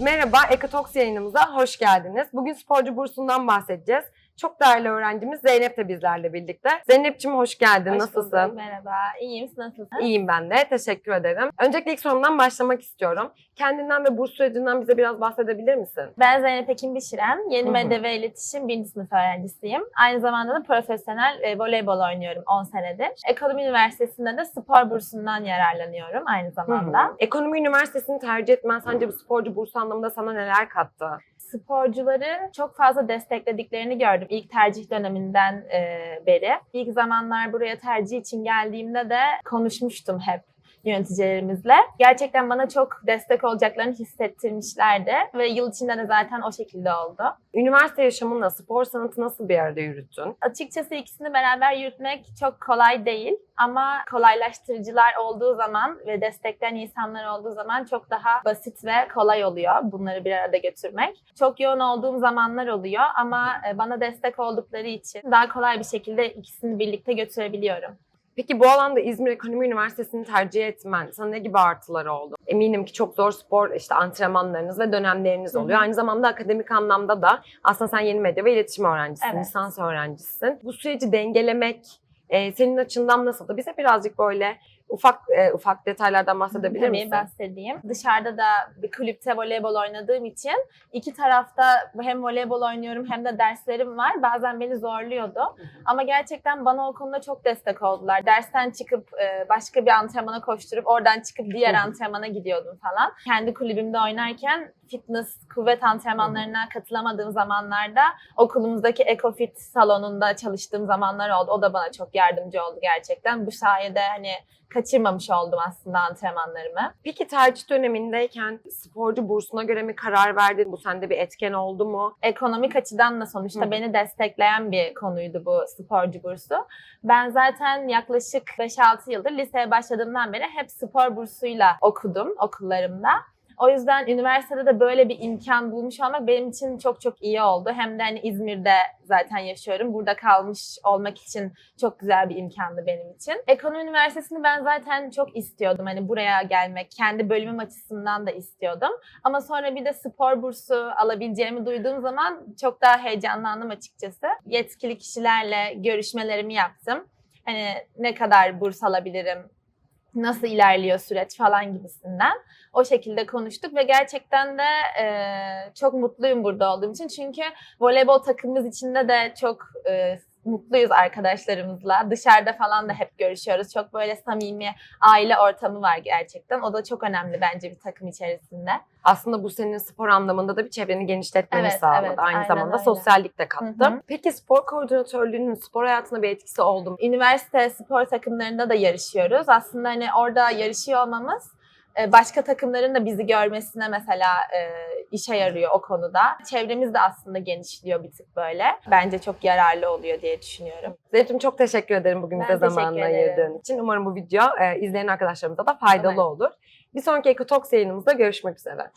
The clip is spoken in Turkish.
Merhaba, Ekotoks yayınımıza hoş geldiniz. Bugün sporcu bursundan bahsedeceğiz. Çok değerli öğrencimiz Zeynep de bizlerle birlikte. Zeynep'ciğim hoş geldin, Hoş nasılsın? bulduk, merhaba. İyiyim, siz nasılsınız? İyiyim ben de, teşekkür ederim. Öncelikle ilk sorumdan başlamak istiyorum. Kendinden ve burs sürecinden bize biraz bahsedebilir misin? Ben Zeynep Ekin Bişiren, Yeni Hı hı. Medya ve İletişim 1. sınıf öğrencisiyim. Aynı zamanda da profesyonel voleybol oynuyorum 10 senedir. Ekonomi Üniversitesi'nde de spor bursundan yararlanıyorum aynı zamanda. Ekonomi Üniversitesi'ni tercih etmen sence bu sporcu bursu anlamında sana neler kattı? Sporcuları çok fazla desteklediklerini gördüm ilk tercih döneminden beri. İlk zamanlar buraya tercih için geldiğimde de konuşmuştum hep yöneticilerimizle. Gerçekten bana çok destek olacaklarını hissettirmişlerdi ve yıl içinde de zaten o şekilde oldu. Üniversite yaşamında spor sanatı nasıl bir arada yürüttün? Açıkçası ikisini beraber yürütmek çok kolay değil ama kolaylaştırıcılar olduğu zaman ve destekleyen insanlar olduğu zaman çok daha basit ve kolay oluyor bunları bir arada götürmek. Çok yoğun olduğum zamanlar oluyor ama bana destek oldukları için daha kolay bir şekilde ikisini birlikte götürebiliyorum. Peki bu alanda İzmir Ekonomi Üniversitesi'ni tercih etmen sana ne gibi artıları oldu? Eminim ki çok zor spor antrenmanlarınız ve dönemleriniz oluyor. Aynı zamanda akademik anlamda da aslında sen yeni medya ve iletişim öğrencisisin, Evet. lisans öğrencisisin. Bu süreci dengelemek senin açından nasıldı? Bize birazcık böyle ufak detaylardan bahsedebilir misin? Tabii bahsedeyim. Dışarıda da bir kulüpte voleybol oynadığım için iki tarafta hem voleybol oynuyorum hem de derslerim var. Bazen beni zorluyordu. Ama gerçekten bana o konuda çok destek oldular. Dersten çıkıp başka bir antrenmana koşturup oradan çıkıp diğer antrenmana gidiyordum falan. Kendi kulübümde oynarken fitness, kuvvet antrenmanlarına katılamadığım zamanlarda okulumuzdaki EcoFit salonunda çalıştığım zamanlar oldu. O da bana çok yardımcı oldu gerçekten. Bu sayede kaçırmamış oldum aslında antrenmanlarımı. Peki tercih dönemindeyken sporcu bursuna göre mi karar verdin? Bu sende bir etken oldu mu? Ekonomik açıdan da sonuçta beni destekleyen bir konuydu bu sporcu bursu. Ben zaten yaklaşık 5-6 yıldır liseye başladığımdan beri hep spor bursuyla okudum okullarımda. O yüzden üniversitede de böyle bir imkan bulmuş olmak benim için çok çok iyi oldu. Hem de İzmir'de zaten yaşıyorum. Burada kalmış olmak için çok güzel bir imkandı benim için. Ekonomi Üniversitesi'ni ben zaten çok istiyordum. Buraya gelmek, kendi bölümüm açısından da istiyordum. Ama sonra bir de spor bursu alabileceğimi duyduğum zaman çok daha heyecanlandım açıkçası. Yetkili kişilerle görüşmelerimi yaptım. Ne kadar burs alabilirim, nasıl ilerliyor süreç falan gibisinden. O şekilde konuştuk ve gerçekten de çok mutluyum burada olduğum için. Çünkü voleybol takımımız içinde de çok mutluyuz arkadaşlarımızla. Dışarıda falan da hep görüşüyoruz. Çok böyle samimi aile ortamı var gerçekten. O da çok önemli bence bir takım içerisinde. Aslında bu senin spor anlamında da bir çevreni genişletmeni sağladı. Evet, Aynı aynen zamanda öyle. sosyallik de kattı. Hı hı. Peki spor koordinatörlüğünün spor hayatına bir etkisi oldu mu? Üniversite spor takımlarında da yarışıyoruz. Aslında orada yarışıyor olmamız başka takımların da bizi görmesine mesela işe yarıyor o konuda. Çevremiz de aslında genişliyor bir tık böyle. Bence çok yararlı oluyor diye düşünüyorum. Zeynep'ciğim çok teşekkür ederim bugün Ben bize teşekkür zamanını ederim. ayırdığın için. Umarım bu video izleyen arkadaşlarımıza da faydalı Umarım. olur. Bir sonraki Ekotoks yayınımızda görüşmek üzere.